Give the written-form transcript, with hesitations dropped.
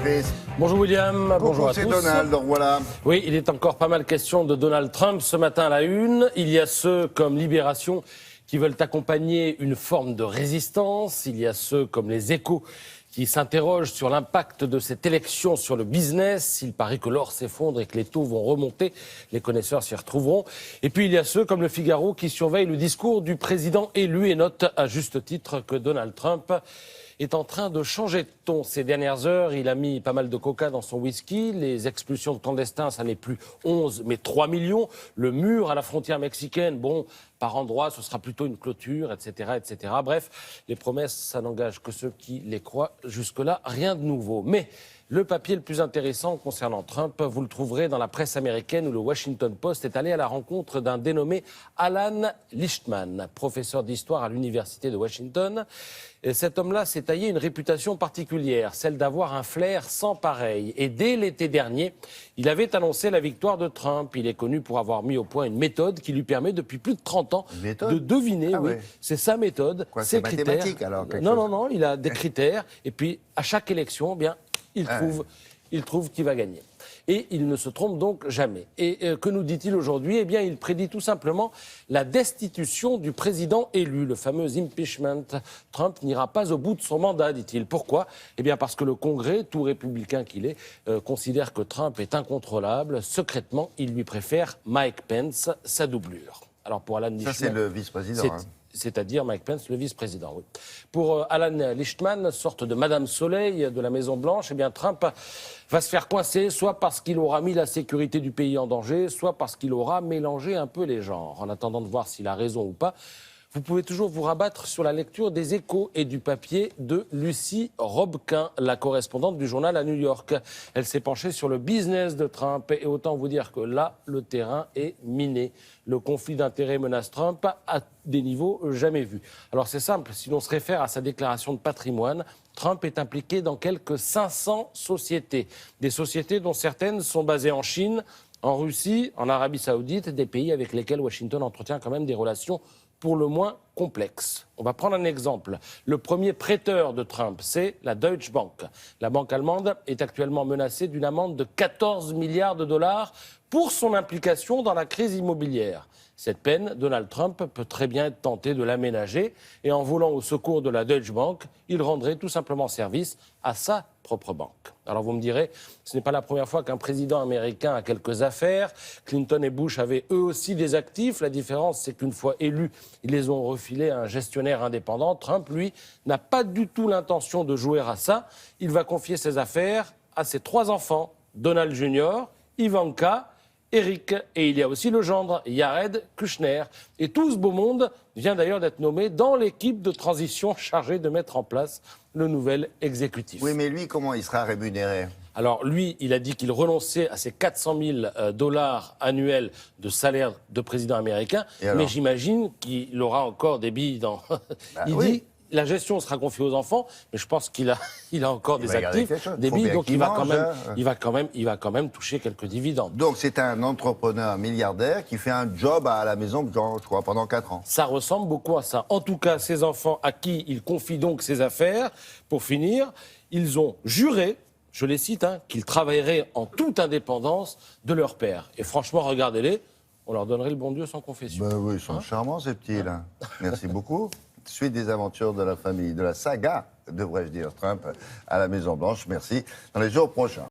Chris. Bonjour William, bonjour à tous. C'est Donald, donc voilà. Oui, il est encore pas mal question de Donald Trump ce matin à la une. Il y a ceux comme Libération qui veulent accompagner une forme de résistance. Il y a ceux comme les Échos qui s'interrogent sur l'impact de cette élection sur le business. Il paraît que l'or s'effondre et que les taux vont remonter. Les connaisseurs s'y retrouveront. Et puis il y a ceux comme le Figaro qui surveillent le discours du président élu et notent à juste titre que Donald Trump est en train de changer de ton. Ces dernières heures, il a mis pas mal de coca dans son whisky. Les expulsions de clandestins, ça n'est plus 11, mais 3 millions. Le mur à la frontière mexicaine, bon, par endroits, ce sera plutôt une clôture, etc., etc. Bref, les promesses, ça n'engage que ceux qui les croient. Jusque-là, rien de nouveau. Mais le papier le plus intéressant concernant Trump, vous le trouverez dans la presse américaine où le Washington Post est allé à la rencontre d'un dénommé Alan Lichtman, professeur d'histoire à l'université de Washington. Et cet homme-là s'est taillé une réputation particulière, celle d'avoir un flair sans pareil. Et dès l'été dernier, il avait annoncé la victoire de Trump. Il est connu pour avoir mis au point une méthode qui lui permet depuis plus de 30 ans de deviner. Ah oui, ouais. C'est sa méthode, Quoi, ses c'est critères. mathématique, alors, Non, il a des critères. Et puis, à chaque élection, eh bien, il trouve qui va gagner. Et il ne se trompe donc jamais. Et que nous dit-il aujourd'hui? Eh bien, il prédit tout simplement la destitution du président élu, le fameux impeachment. Trump n'ira pas au bout de son mandat, dit-il. Pourquoi? Eh bien, parce que le Congrès, tout républicain qu'il est, considère que Trump est incontrôlable. Secrètement, il lui préfère Mike Pence, sa doublure. Alors, pour Alan Lichtman, ça, c'est le vice-président. c'est-à-dire Mike Pence, le vice-président. Oui. Pour Alan Lichtman, sorte de Madame Soleil de la Maison-Blanche, eh bien Trump va se faire coincer, soit parce qu'il aura mis la sécurité du pays en danger, soit parce qu'il aura mélangé un peu les genres. En attendant de voir s'il a raison ou pas, vous pouvez toujours vous rabattre sur la lecture des Échos et du papier de Lucie Robquin, la correspondante du journal à New York. Elle s'est penchée sur le business de Trump et autant vous dire que là, le terrain est miné. Le conflit d'intérêts menace Trump à des niveaux jamais vus. Alors c'est simple, si l'on se réfère à sa déclaration de patrimoine, Trump est impliqué dans quelques 500 sociétés. Des sociétés dont certaines sont basées en Chine, en Russie, en Arabie Saoudite, des pays avec lesquels Washington entretient quand même des relations pour le moins complexe. On va prendre un exemple. Le premier prêteur de Trump, c'est la Deutsche Bank. La banque allemande est actuellement menacée d'une amende de 14 milliards de dollars pour son implication dans la crise immobilière. Cette peine, Donald Trump peut très bien être tenté de l'aménager et en volant au secours de la Deutsche Bank, il rendrait tout simplement service à sa propre banque. Alors vous me direz, ce n'est pas la première fois qu'un président américain a quelques affaires. Clinton et Bush avaient eux aussi des actifs. La différence, c'est qu'une fois élus, ils les ont refilés à un gestionnaire indépendant. Trump, lui, n'a pas du tout l'intention de jouer à ça. Il va confier ses affaires à ses 3 enfants, Donald Jr., Ivanka, Eric, et il y a aussi le gendre, Jared Kushner. Et tout ce beau monde vient d'ailleurs d'être nommé dans l'équipe de transition chargée de mettre en place le nouvel exécutif. Oui, mais lui, comment il sera rémunéré? Alors lui, il a dit qu'il renonçait à ses 400 000 dollars annuels de salaire de président américain, mais j'imagine qu'il aura encore des billes dans... Il dit... La gestion sera confiée aux enfants, mais je pense qu'il a encore des actifs, des billes, donc il va quand même toucher quelques dividendes. Donc c'est un entrepreneur milliardaire qui fait un job à la maison, je crois, pendant 4 ans. Ça ressemble beaucoup à ça. En tout cas, ces enfants à qui il confie donc ses affaires, pour finir, ils ont juré, je les cite, qu'ils travailleraient en toute indépendance de leur père. Et franchement, regardez-les, on leur donnerait le bon Dieu sans confession. Ben oui, ils sont charmants ces petits-là. Merci beaucoup. Suite des aventures de la famille, de la saga, devrais-je dire, Trump à la Maison-Blanche. Merci. Dans les jours prochains.